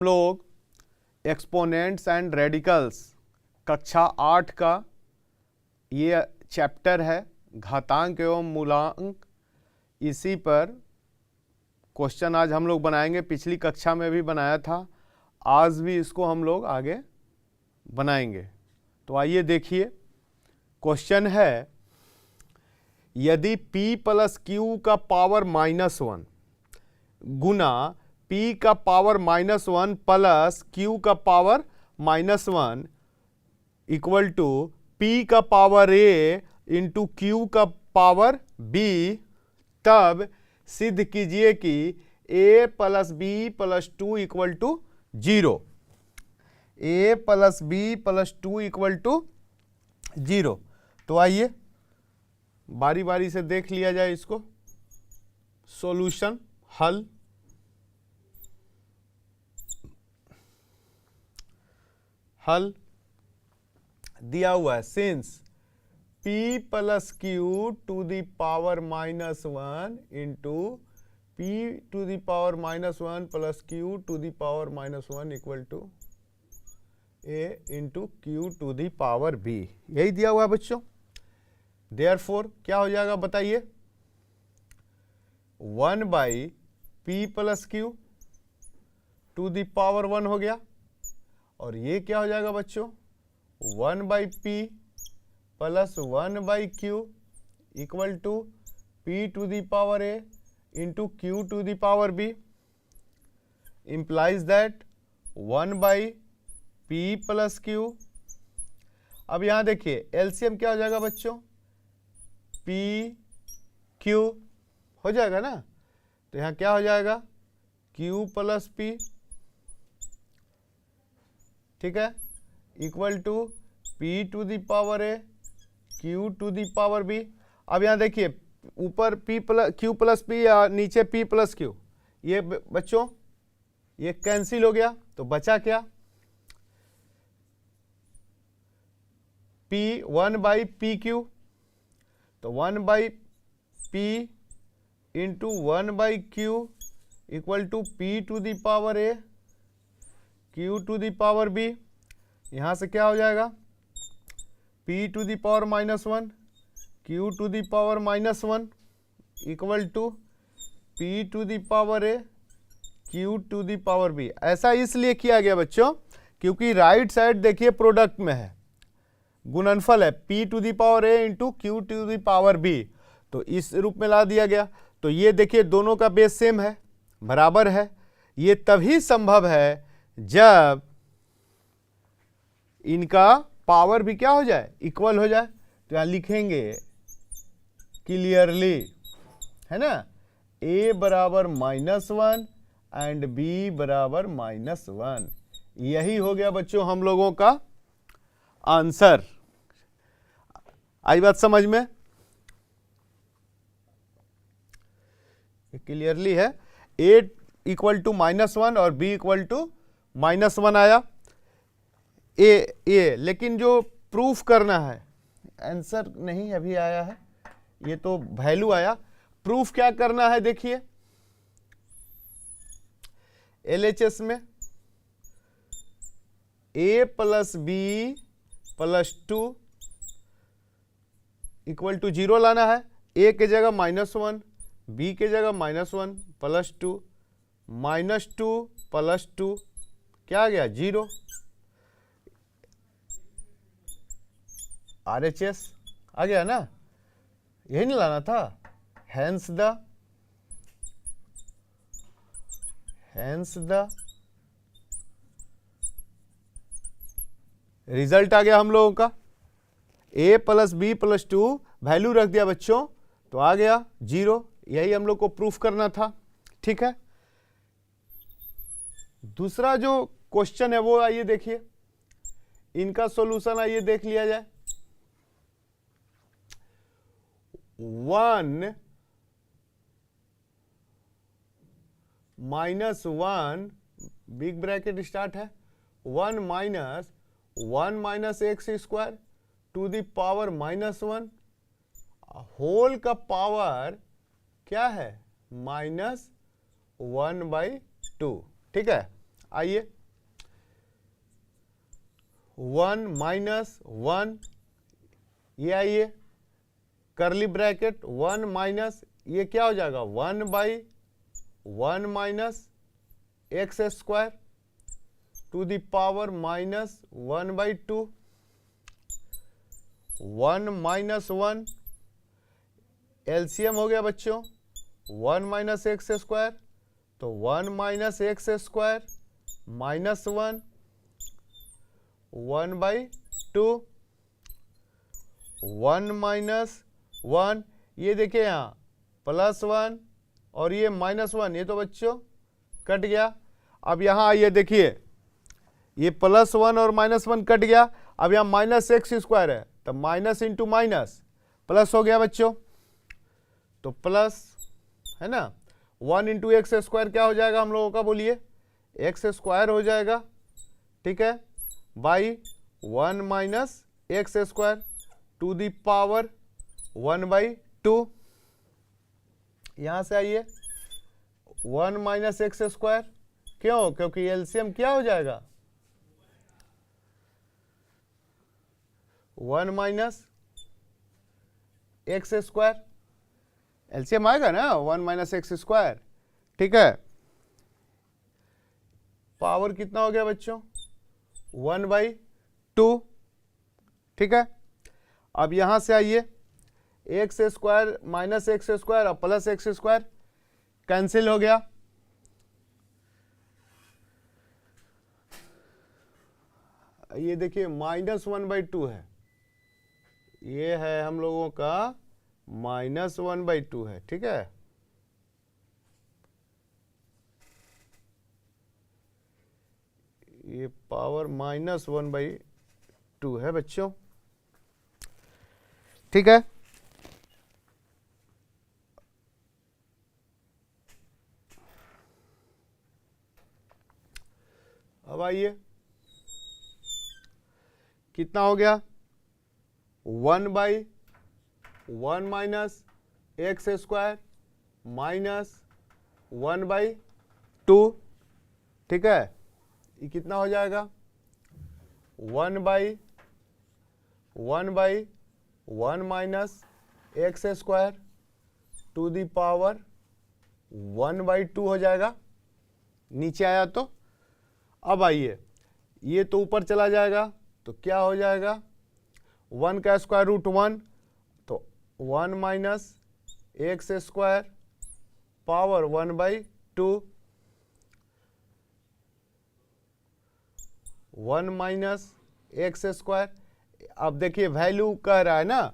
लोग exponents and radicals कक्षा 8 का ये चैप्टर है, घातांक एवं मूलांक। इसी पर क्वेश्चन आज हम लोग बनाएंगे। पिछली कक्षा में भी बनाया था, आज भी इसको हम लोग आगे बनाएंगे। तो आइए देखिए, क्वेश्चन है यदि p प्लस क्यू का पावर -1 गुना p का पावर -1 प्लस q का पावर -1 इक्वल टू p का पावर a इंटू क्यू का पावर b, तब सिद्ध कीजिए कि a plus b plus 2 equal to 0। a plus b plus 2 equal to 0। तो आइए बारी बारी से देख लिया जाए इसको। सॉल्यूशन, हल। हल दिया हुआ है, since p plus q to the power -1 into p to the power -1 plus q to the power -1 equal to a into q to the power b, यही दिया हुआ है बच्चों। देयरफॉर क्या हो जाएगा बताइए, 1 by p plus q to the power 1 हो गया, और ये क्या हो जाएगा बच्चों, 1 by p plus 1 by q equal to p to the power a into q to the power b, implies that 1 by p plus q. अब यहां देखिए एलसीएम क्या हो जाएगा बच्चों, p q हो जाएगा ना, तो यहां क्या हो जाएगा, q प्लस p, ठीक है, equal to p to the power a q to the power b। अब यहां देखिए ऊपर p plus q plus p या नीचे p प्लस q, ये बच्चों ये कैंसिल हो गया, तो बचा क्या, p 1 बाई पी क्यू, तो 1 by p into 1 by q equal to p to the power a q to the power b। यहाँ से क्या हो जाएगा, p to the power -1 q to the power -1 equal to p to the power a q to the power b। ऐसा इसलिए किया गया बच्चों क्योंकि राइट साइड देखिए प्रोडक्ट में है, गुणनफल है, p to the power a into q to the power b, तो इस रूप में ला दिया गया। तो ये देखिए दोनों का बेस सेम है, बराबर है। ये तभी संभव है जब इनका पावर भी क्या हो जाए, इक्वल हो जाए। तो यहां लिखेंगे क्लियरली, है ना, a बराबर -1 एंड b बराबर -1। यही हो गया बच्चों हम लोगों का आंसर। आई बात समझ में, क्लियरली है, a इक्वल टू -1 और b इक्वल टू -1 आया ए, लेकिन जो प्रूफ करना है, आंसर नहीं अभी आया है, ये तो वैल्यू आया। प्रूफ क्या करना है देखिए, एलएचएस में a plus b plus 2 equal to 0 लाना है। a के जगह -1, b के जगह -1 प्लस 2, -2 प्लस 2 क्या आ गया, 0। RHS आ गया ना, यही नहीं लाना था। हैंस द रिजल्ट आ गया हम लोगों का, a plus b plus 2 value रख दिया बच्चों, तो आ गया 0। यही हम लोग को प्रूफ करना था, ठीक है। दूसरा जो क्वेश्चन है वो आइए देखिए, इनका सॉल्यूशन आइए देख लिया जाए। 1 -1 बिग ब्रैकेट स्टार्ट है, 1 minus x square to the power -1 whole का पावर क्या है, -1/2, ठीक है। आइए 1 माइनस 1, ये आइए करली ब्रैकेट 1 माइनस ये क्या हो जाएगा 1/1 minus x square to the power minus 1/2, 1 minus 1 LCM हो गया बच्चों 1 माइनस एक्स स्क्वायर, तो 1 minus x square minus 1 1/2, 1 minus 1 ये देखिए यहाँ +1 और ये -1, ये तो बच्चों कट गया। अब यहाँ आइए देखिए ये +1 और -1 कट गया। अब यहाँ माइनस एक्स स्क्वायर है तो माइनस इंटू माइनस प्लस हो गया बच्चों, तो प्लस है ना 1 इंटू एक्स स्क्वायर क्या हो जाएगा हम लोगों का, बोलिए एक्स स्क्वायर हो जाएगा, ठीक है, by 1 minus x square to the power 1/2। यहाँ से आइए 1 माइनस एक्स स्क्वायर, क्यों, क्योंकि एलसीएम क्या हो जाएगा 1 माइनस एक्स स्क्वायर, एलसीएम आएगा ना 1 माइनस एक्स स्क्वायर, ठीक है। पावर कितना हो गया बच्चों 1/2, ठीक है। अब यहां से आइए x square minus x square और प्लस एक्स स्क्वायर कैंसिल हो गया। ये देखिए -1/2 है, ये है हम लोगों का -1/2 है, ठीक है। ये पावर -1/2 है बच्चों, ठीक है। अब आइए कितना हो गया 1/1 माइनस एक्स स्क्वायर माइनस 1/2, ठीक है। ये कितना हो जाएगा 1/1 minus x square to the power 1/2 हो जाएगा, नीचे आया तो। अब आइए ये तो ऊपर चला जाएगा तो क्या हो जाएगा 1 का स्क्वायर रूट 1, तो 1 minus x square power 1/2, 1 minus x square. अब देखिए वैल्यू कह रहा है ना,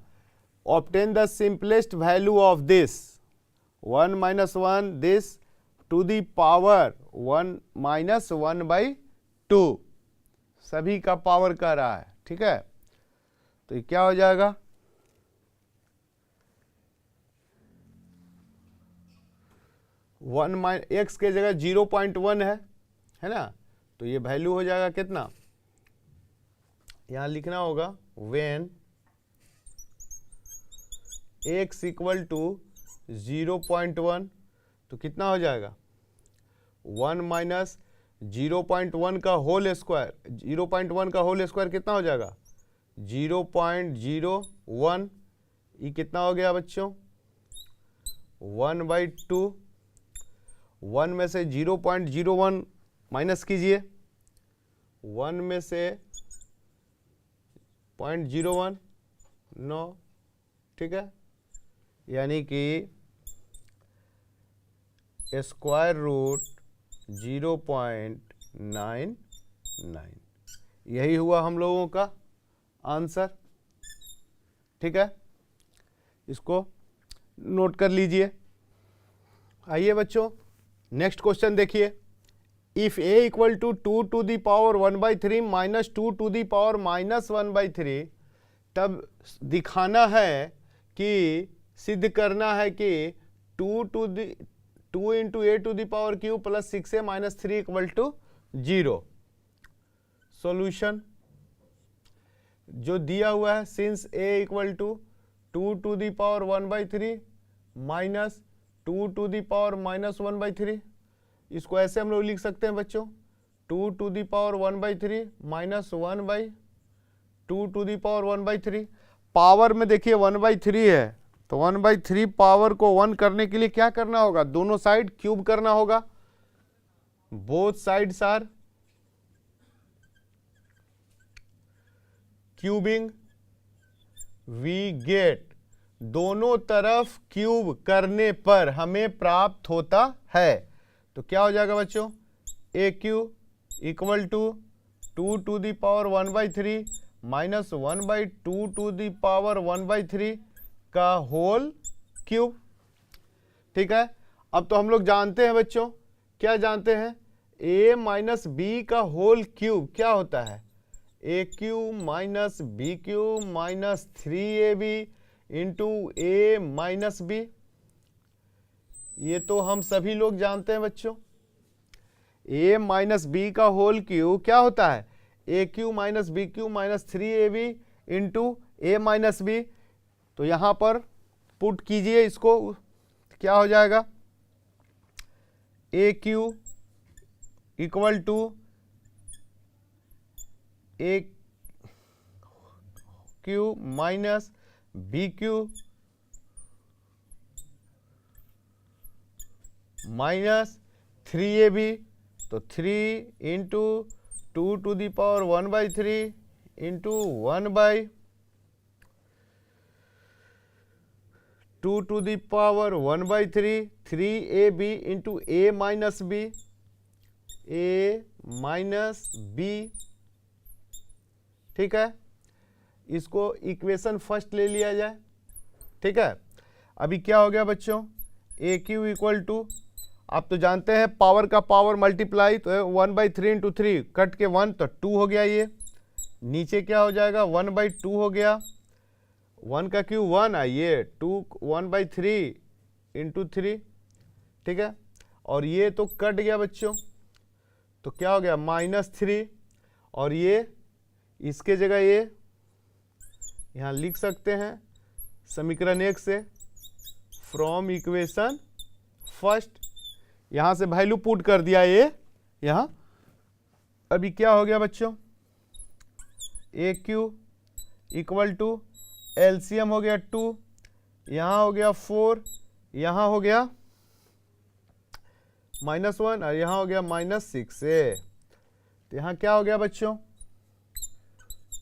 obtain the simplest value of this 1 minus 1 this to the power 1 minus 1/2, सभी का पावर कह रहा है, ठीक है। तो ये क्या हो जाएगा 1 माइनस एक्स के जगह 0.1 है ना, तो ये वैल्यू हो जाएगा कितना, यहां लिखना होगा व्हेन x इक्वल टू 0.1, तो कितना हो जाएगा 1 माइनस 0.1 का होल स्क्वायर, 0.1 का होल स्क्वायर कितना हो जाएगा 0.01, ये कितना हो गया बच्चों 1/2, 1 में से 0.01 माइनस कीजिए, 1 में से 0.01 9, ठीक है, यानी कि स्क्वायर रूट 0.99, यही हुआ हम लोगों का आंसर, ठीक है। इसको नोट कर लीजिए। आइए बच्चों नेक्स्ट क्वेश्चन देखिए, if a equal to 2 to the power 1/3 minus 2 to the power -1/3, तब दिखाना है कि सिद्ध करना है कि 2 into a to the power q plus 6a minus 3 equal to 0। Solution जो दिया हुआ है, since a equal to 2 to the power 1/3 minus 2 to the power -1/3, इसको ऐसे हम लोग लिख सकते हैं बच्चों 2 to the power 1/3 minus 1/2 to the power 1/3। Power में देखिए 1/3 है, तो 1/3 पावर को 1 करने के लिए क्या करना होगा, दोनों साइड क्यूब करना होगा। Both sides are cubing, we get, दोनों तरफ क्यूब करने पर हमें प्राप्त होता है। तो क्या हो जाएगा बच्चों, A Q equal to 2 to the power 1/3 minus 1/2 to the power 1/3 का होल क्यूब। ठीक है, अब तो हम लोग जानते हैं बच्चों, क्या जानते हैं, a माइनस बी का होल क्यूब क्या होता है, A cube minus B cube minus 3ab into A minus B. ये तो हम सभी लोग जानते हैं बच्चों। a माइनस बी का होल क्यूब क्या होता है, A cube minus B cube minus 3ab into A minus B. तो यहां पर पुट कीजिए इसको, क्या हो जाएगा, A cube equal to A cube minus B cube minus 3ab, तो 3 into 2 to the power 1/3 into 1/2 to the power 1/3 3ab into A minus b. ठीक है, इसको इक्वेशन फर्स्ट ले लिया जाए। ठीक है, अभी क्या हो गया बच्चों, ए क्यू इक्वल टू, आप तो जानते हैं पावर का पावर मल्टीप्लाई, तो 1/3 इंटू 3 कट के 1 तो 2 हो गया, ये नीचे क्या हो जाएगा 1/2 हो गया, 1 का क्यू 1 है, ये 2 1/3 इंटू 3। ठीक है, और ये तो कट गया बच्चों, तो क्या हो गया -3, और ये इसके जगह ये यहाँ लिख सकते हैं समीकरण 1 से, फ्रॉम इक्वेशन फर्स्ट, यहाँ से वैल्यू पुट कर दिया ये यहाँ। अभी क्या हो गया बच्चों, A Q equal to LCM हो गया 2, यहाँ हो गया 4, यहाँ हो गया -1 और यहाँ हो गया -6 है। तो यहाँ क्या हो गया बच्चों,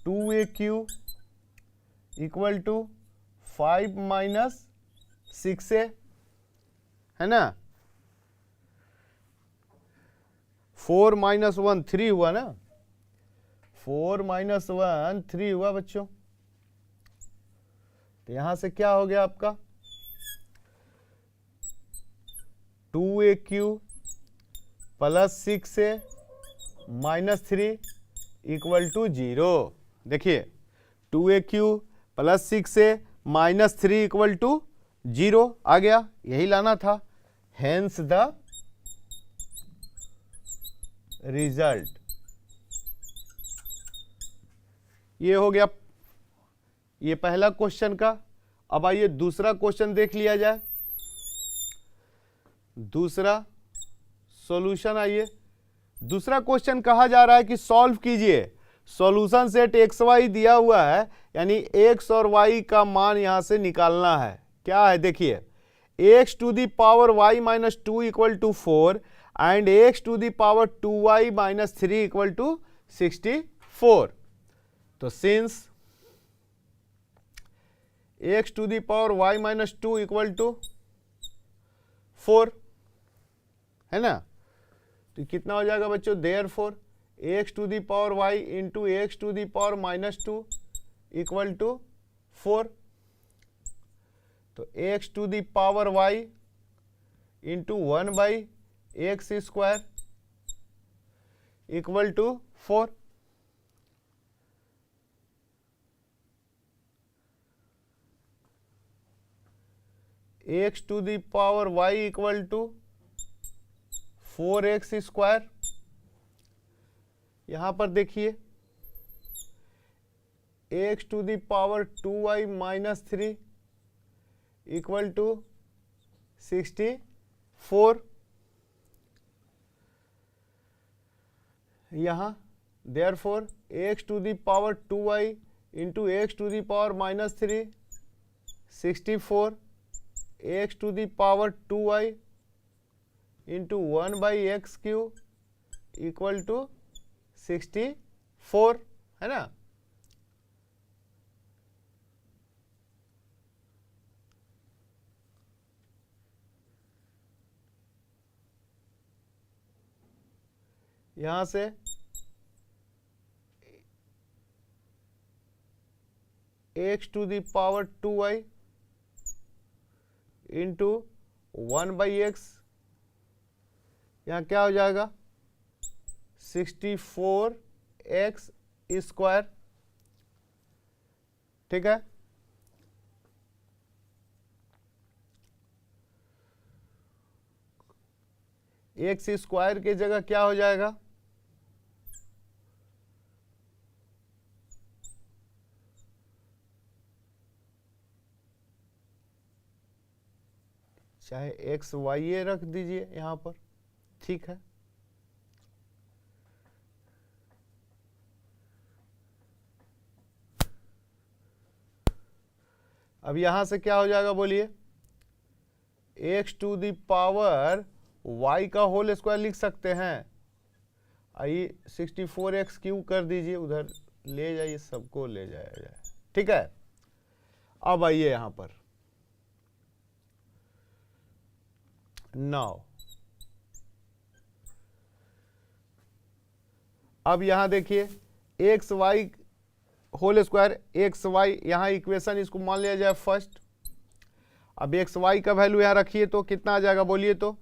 2AQ equal to 5 minus 6A, है ना, 4 माइनस 1 3 हुआ ना, 4 माइनस 1 3 हुआ बच्चों। तो यहां से क्या हो गया आपका, 2AQ plus 6A minus 3 equal to 0। देखिए 2AQ plus 6A minus 3 equal to 0 आ गया, यही लाना था, हेंस द रिजल्ट। ये हो गया ये पहला क्वेश्चन का। अब आइए दूसरा क्वेश्चन देख लिया जाए, दूसरा सॉल्यूशन। आइए दूसरा क्वेश्चन कहा जा रहा है कि सॉल्व कीजिए, सॉल्यूशन सेट एक्स वाई दिया हुआ है, यानी एक्स और वाई का मान यहां से निकालना है। क्या है देखिए, x to the power y minus 2 equal to 4 and x to the power 2y minus 3 equal to 64। तो since x to the power y minus 2 equal to 4 है ना, तो कितना हो जाएगा बच्चों, therefore x to the power y into x to the power minus 2 equal to 4। तो x to the power y into 1/x square equal to 4। X to the power y equal to 4x square. यहां पर देखिए x to the power 2y minus 3 equal to 64। यहाँ therefore x to the power 2y into x to the power -3 64 x to the power 2y into 1/x³ equal to 64, है ना। यहां से x to the power 2y into 1/x, यहाँ क्या हो जाएगा 64x², ठीक है। x² की जगह क्या हो जाएगा, चाहे XY रख दीजिए यहां पर, ठीक है। अब यहां से क्या हो जाएगा बोलिए, x to the power y का होल स्क्वायर लिख सकते हैं। आइए 64x³ कर दीजिए, उधर ले जाइए, सबको ले जाया जाए, ठीक है। अब आइए यहां पर, नाउ अब यहां देखिए x y whole square, x y यहाँ इक्वेशन इसको मान लिया जाए फर्स्ट। अब एक्स वाई का वैल्यू यहां रखिए तो कितना आ जाएगा बोलिए तो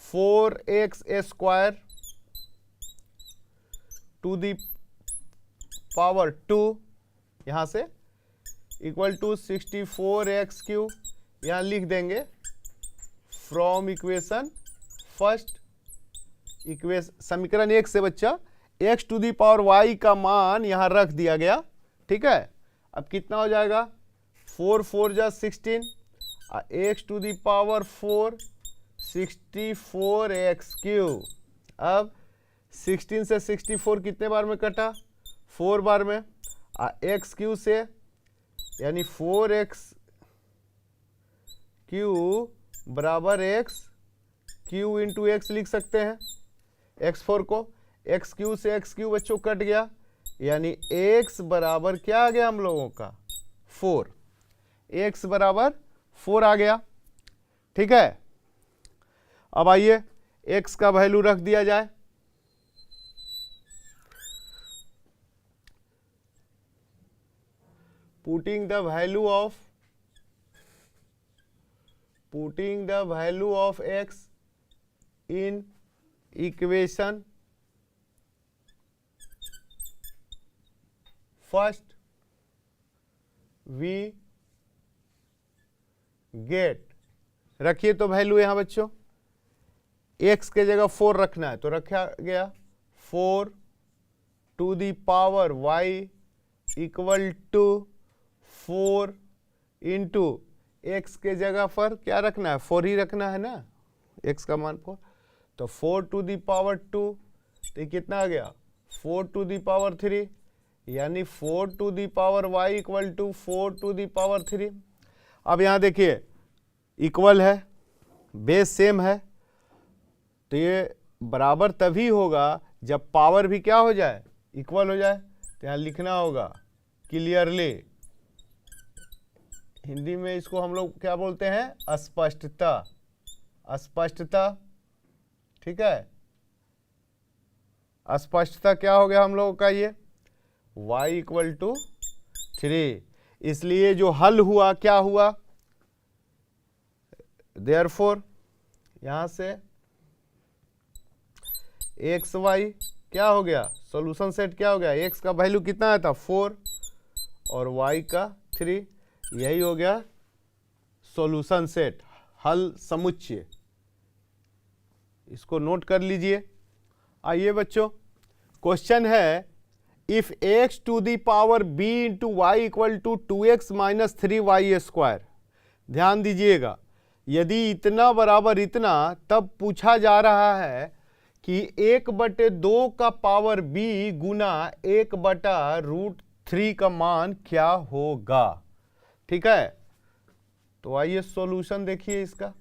4x² टू दी पावर 2 यहां से इक्वल टू 64x³ यहां लिख देंगे फ्रॉम इक्वेशन फर्स्ट। समीकरण 1 से बच्चा x to the power y का मान यहां रख दिया गया, ठीक है। अब कितना हो जाएगा 4 4 जा 16, x to the power 4 64x³। अब 16 से 64 कितने बार में कटा, 4 बार में, x³ से यानी 4x³ बराबर x³ इंटू x लिख सकते हैं। x4 को x³ से x³ बच्चों कट गया, यानी x बराबर क्या आ गया हम लोगों का 4, x बराबर 4 आ गया, ठीक है। अब आइए x का वैल्यू रख दिया जाए, putting the value of x in equation first we get, रखिए तो वैल्यू यहां बच्चों x के जगह 4 रखना है तो रखा गया 4 to the power y equal to 4 into x के जगह पर क्या रखना है 4 ही रखना है ना, x का मान 4, तो 4 टू दी पावर 2 तो कितना आ गया 4 टू दी पावर 3, यानी 4 to the power y equal to 4 to the power 3। अब यहाँ देखिए इक्वल है, बेस सेम है, तो ये बराबर तभी होगा जब पावर भी क्या हो जाए इक्वल हो जाए। तो यहाँ लिखना होगा क्लियरली, हिंदी में इसको हम लोग क्या बोलते हैं स्पष्टता, अस्पष्टता, ठीक है। अस्पष्टता क्या हो गया हम लोगों का ये y इक्वल टू 3, इसलिए जो हल हुआ क्या हुआ, देयरफॉर यहां से एक्स वाई क्या हो गया, सॉल्यूशन सेट क्या हो गया, x का वैल्यू कितना आया था 4 और y का 3, यही हो गया सॉल्यूशन सेट, हल समुच्चय। इसको नोट कर लीजिए। आइए बच्चों क्वेश्चन है, if x to the power b into y equal to 2x minus 3y²। ध्यान दीजिएगा, यदि इतना बराबर इतना, तब पूछा जा रहा है कि 1/2 का पावर b गुना 1/√3 का मान क्या होगा। ठीक है, तो आइए सॉल्यूशन देखिए इसका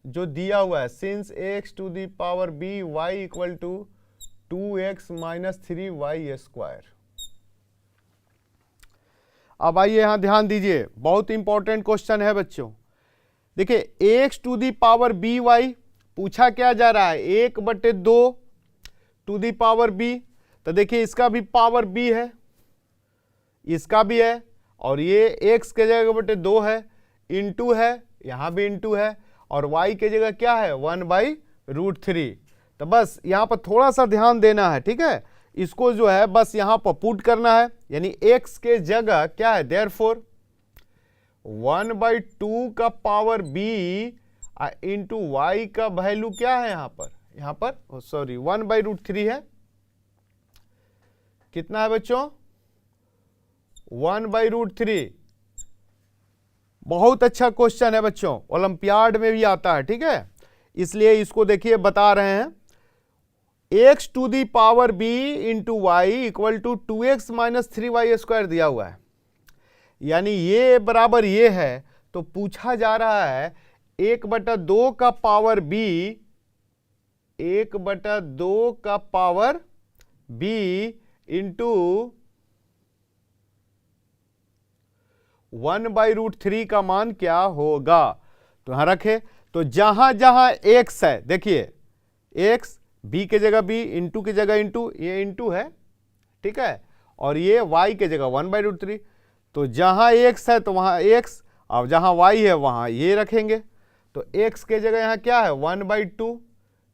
जो दिया हुआ है, since x to the power b y equal to 2x minus 3y²। अब आइए यहां ध्यान दीजिए, बहुत इंपॉर्टेंट क्वेश्चन है बच्चों। देखिए x to the power b y पूछा क्या जा रहा है, 1/2 टू दी पावर b, तो देखिए इसका भी पावर b है, इसका भी है, और ये x के जगह बटे 2 है, इंटू है, यहां भी इंटू है, और y के जगह क्या है 1/√3। तो बस यहां पर थोड़ा सा ध्यान देना है, ठीक है, इसको जो है बस यहां पर पुट करना है, यानी x के जगह क्या है, देयरफॉर 1/2 का पावर b इंटू y का वैल्यू क्या है यहां पर सॉरी 1/√3 है, कितना है बच्चों 1/√3। बहुत अच्छा क्वेश्चन है बच्चों, ओलंपियाड में भी आता है, ठीक है, इसलिए इसको देखिए बता रहे हैं, x to the power b into y equal to 2x minus 3y² दिया हुआ है, यानी ये बराबर ये है, तो पूछा जा रहा है 1/2 का पावर b, 1/2 का पावर b इंटू 1/√3 का मान क्या होगा। तो यहां रखे, तो जहां जहां x है, देखिए x b के जगह b, इंटू की जगह इंटू, ये इंटू है, ठीक है, और ये y के जगह 1/√3, तो जहां x है तो वहां x, अब जहां y है वहां ये रखेंगे, तो x के जगह यहां क्या है 1/2,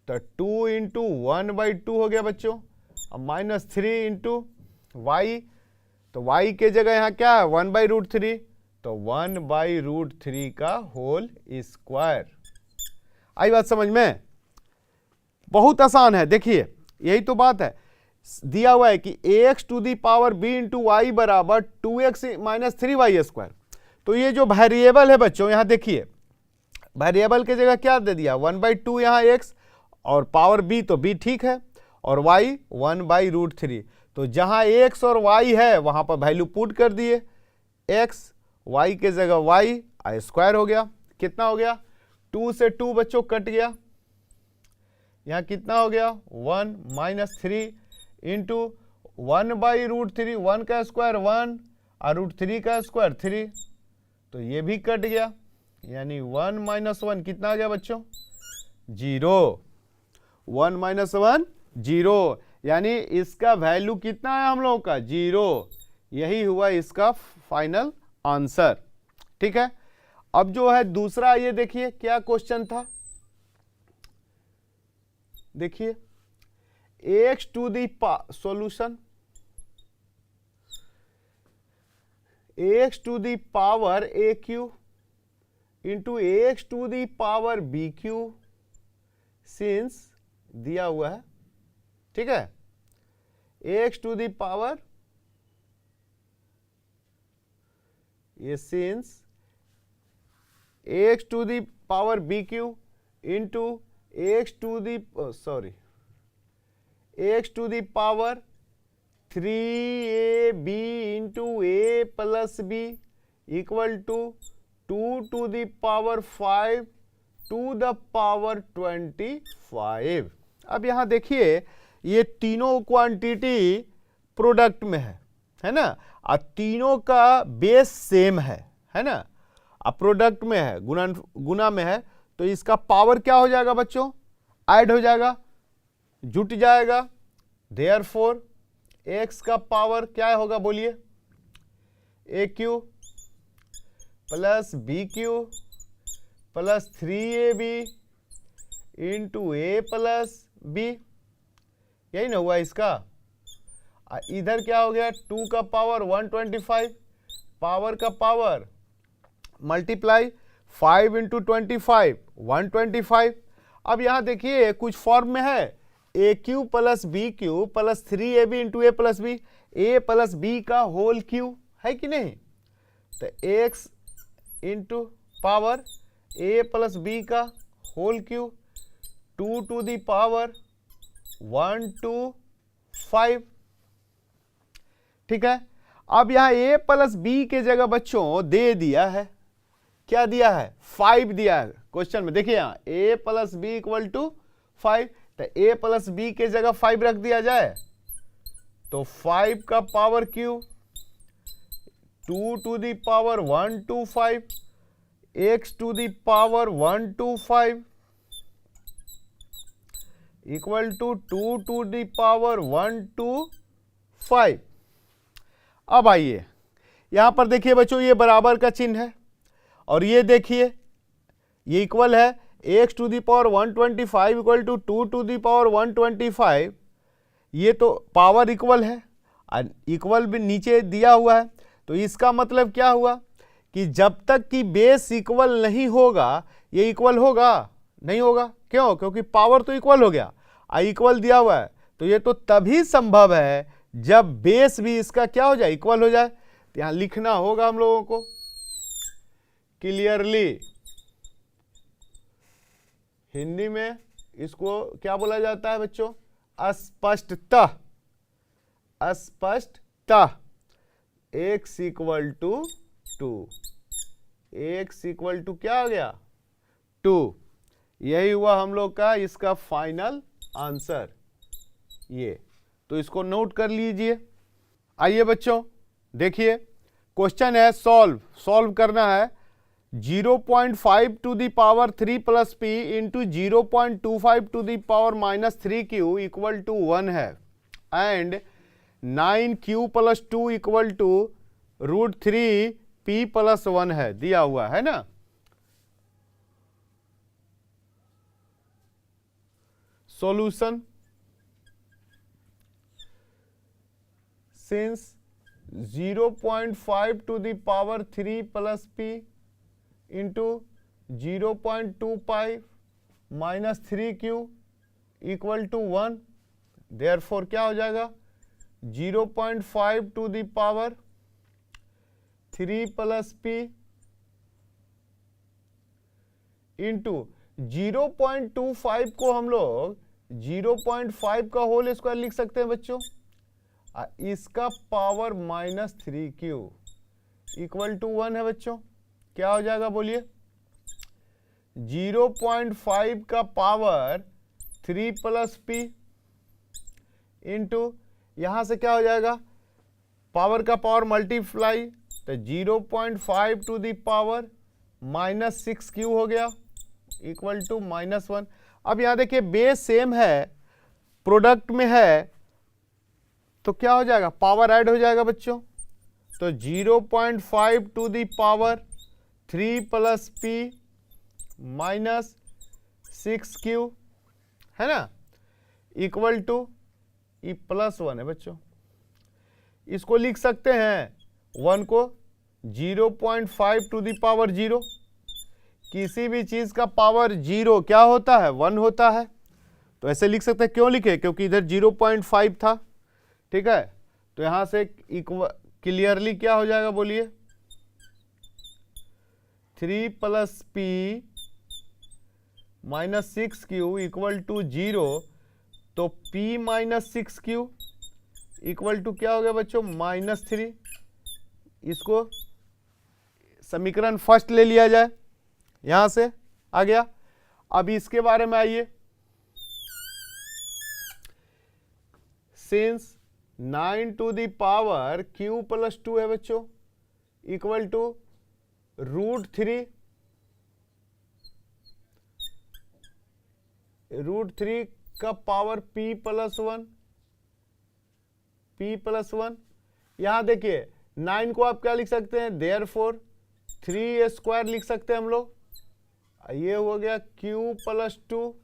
तो 2 इंटू 1/2 हो गया बच्चों, अब माइनस 3 इंटू y, तो y के जगह यहां क्या है 1/√3, तो 1/√3 का होल स्क्वायर। आई बात समझ में, बहुत आसान है। देखिए यही तो बात है, दिया हुआ है कि x to the power b into y बराबर 2x माइनस 3y²। तो ये जो वेरिएबल है बच्चों, यहां देखिए वेरिएबल के जगह क्या दे दिया 1/2, यहाँ x और पावर b, तो b ठीक है, और y 1/√3, तो जहां x और y है वहां पर वैल्यू पुट कर दिए, x y के जगह y² हो गया, कितना हो गया 2 से 2 बच्चों कट गया, यहां कितना हो गया 1 माइनस 3 इंटू 1/√3, 1 का स्क्वायर 1 और √3 का स्क्वायर 3, तो ये भी कट गया, यानी 1 माइनस 1 कितना आ गया बच्चों 0, 1 माइनस 1 0, यानी इसका वैल्यू कितना है हम लोगों का 0। यही हुआ इसका फाइनल आंसर। ठीक है, अब जो है दूसरा, ये देखिए क्या क्वेश्चन था, देखिए x to the solution, x to the power a q into x to the power b q, since दिया हुआ है, ठीक है, एक्स टू दी पावर, ये since x to the power b q into x to the sorry x to the power 3ab into a plus b equal to 2 to the power 5 to the power 25। अब यहां देखिए ये तीनों quantity product में है ना, और तीनों का बेस सेम है ना, अब प्रोडक्ट में है, गुना में है, तो इसका पावर क्या हो जाएगा बच्चों, ऐड हो जाएगा, जुट जाएगा, देयरफॉर x का पावर क्या होगा बोलिए, A cube plus B cube plus 3ab into A plus B, यही ना हुआ इसका। इधर क्या हो गया 2 का पावर 125, पावर का पावर मल्टीप्लाई 5 इंटू 25 125। अब यहां देखिए कुछ फॉर्म में है, A cube plus B cube plus 3ab into A plus B, A plus B का होल क्यू है कि नहीं, तो x into power A plus B का whole cube 2 to the power 1 to 5। ठीक है, अब यहां a प्लस बी के जगह बच्चों दे दिया है, क्या दिया है, 5 दिया है क्वेश्चन में। देखिए यहां a plus b equal to 5, तो a प्लस बी के जगह 5 रख दिया जाए तो 5 का power q 2 to the power 1 to 5 x to the power 1 to 5 equal to 2 to the power 1 to 5। अब आइए यहां पर देखिए बच्चों, ये बराबर का चिन्ह है और ये देखिए ये इक्वल है x to the power 125 equal to 2 to the power 125। ये तो पावर इक्वल है, इक्वल भी नीचे दिया हुआ है, तो इसका मतलब क्या हुआ कि जब तक कि बेस इक्वल नहीं होगा ये इक्वल होगा नहीं होगा। क्यों? क्योंकि पावर तो इक्वल हो गया, इक्वल दिया हुआ है, तो ये तो तभी संभव है जब बेस भी इसका क्या हो जाए, इक्वल हो जाए। तो यहां लिखना होगा हम लोगों को क्लियरली, हिंदी में इसको क्या बोला जाता है बच्चों, अस्पष्टता। अस्पष्टता x equal to 2, x equal to क्या हो गया 2। यही हुआ हम लोग का इसका फाइनल आंसर ये, तो इसको नोट कर लीजिए। आइए बच्चों देखिए क्वेश्चन है, सॉल्व करना है। 0.5 to the power 3 plus p into 0.25 to the power minus 3 q equal to 1 है, and 9q plus 2 equal to √3p plus 1 है, दिया हुआ है ना। Solution, since 0.5 to the power 3 plus p into 0.25 minus 3q equal to 1, therefore क्या हो जाएगा 0.5 to the power 3 plus p into 0.25 को हम लोग 0.5 का होल स्क्वायर लिख सकते हैं बच्चों, इसका power minus 3q equal to 1 है बच्चों। क्या हो जाएगा बोलिए, 0.5 का पावर 3 प्लस p इंटू यहां से क्या हो जाएगा, पावर का पावर मल्टीप्लाई, तो 0.5 to the power minus 6q हो गया इक्वल टू -1। अब यहां देखिए बेस सेम है, प्रोडक्ट में है, तो क्या हो जाएगा, पावर ऐड हो जाएगा बच्चों। तो 0.5 to the power 3 plus p minus 6q है ना, इक्वल टू ई प्लस 1 है बच्चों। इसको लिख सकते हैं 1 को 0.5 टू दी पावर 0, किसी भी चीज का पावर 0 क्या होता है, 1 होता है, तो ऐसे लिख सकते हैं। क्यों लिखे, क्योंकि इधर 0.5 था, ठीक है। तो यहां से क्लियरली क्या हो जाएगा बोलिए, 3 plus p minus 6q equal to 0, तो p minus 6q equal to क्या हो गया बच्चों, -3। इसको समीकरण फर्स्ट ले लिया जाए, यहां से आ गया। अब इसके बारे में आइए, since 9 to the power q plus 2 है बच्चों इक्वल टू √3 का पावर p प्लस 1, यहां देखिए 9 को आप क्या लिख सकते हैं, देयरफॉर 3 स्क्वायर लिख सकते हैं हम लोग। ये हो गया q प्लस 2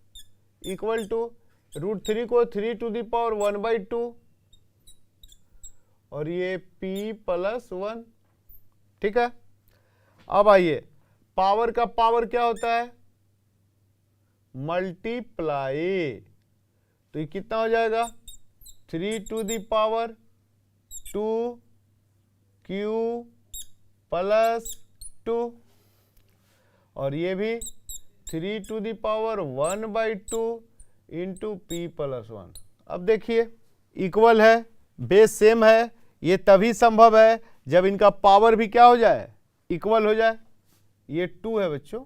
इक्वल टू √3 को 3 टू दी पावर 1/2 और ये p प्लस 1, ठीक है। अब आइए, पावर का पावर क्या होता है, मल्टीप्लाई, तो ये कितना हो जाएगा 3 to the power 2q plus 2 और ये भी 3 to the power 1/2 into p plus 1। अब देखिए इक्वल है, बेस सेम है, ये तभी संभव है जब इनका पावर भी क्या हो जाए, इक्वल हो जाए। ये 2 है बच्चों,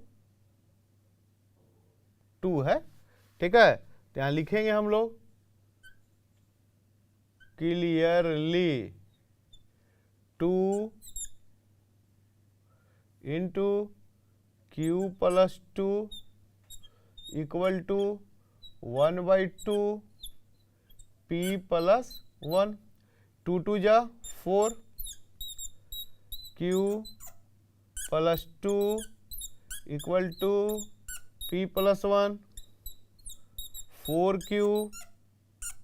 2 है, ठीक है। तो यहां लिखेंगे हम लोग clearly 2 into q plus 2 equal to 1/2 p plus 1। 2 2 जा 4, q plus 2 equal to p plus 1, 4q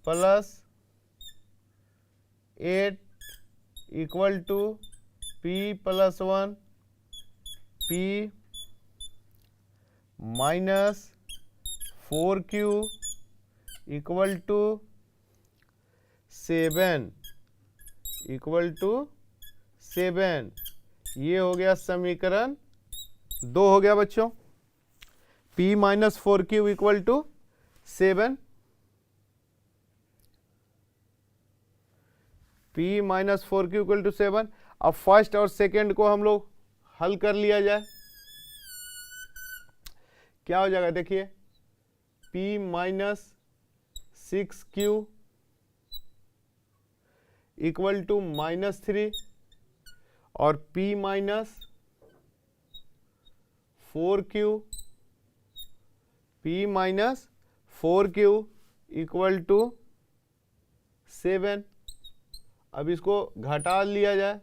plus 8 equal to p plus 1, p minus 4q equal to 7 equal to 7। ये हो गया समीकरण 2 हो गया बच्चों। p minus 4q equal to 7, p minus 4q equal to 7। अब first और सेकेंड को हम लोग हल कर लिया जाए, क्या हो जाएगा देखिए, p minus 6q equal to -3 और p minus 4q, p minus 4q equal to 7। अब इसको घटा लिया जाए,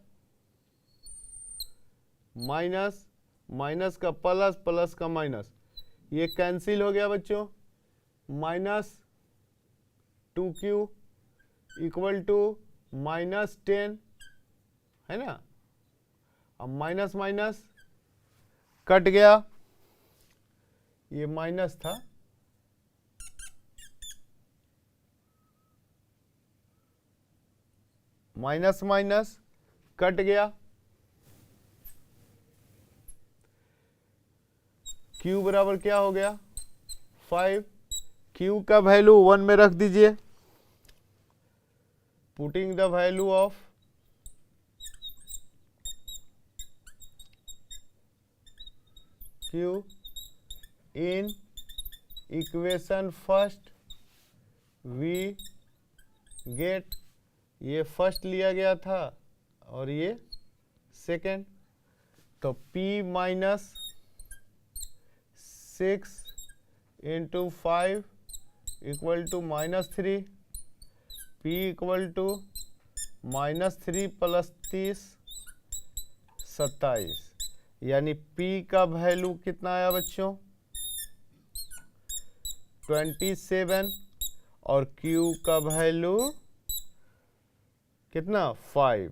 माइनस माइनस का प्लस, प्लस का माइनस, ये कैंसिल हो गया बच्चों। -2q इक्वल टू -10 है ना। अब माइनस माइनस कट गया, ये माइनस था, माइनस माइनस कट गया, q बराबर क्या हो गया 5। q का वैल्यू 1 में रख दीजिए, putting the value of q in equation first, we get, ये फर्स्ट लिया गया था और ये सेकेंड, तो p minus 6 into 5 equal to -3, p equal to -3 plus 30 27, यानी p का वैल्यू कितना आया बच्चों 27 और q का वैल्यू कितना 5।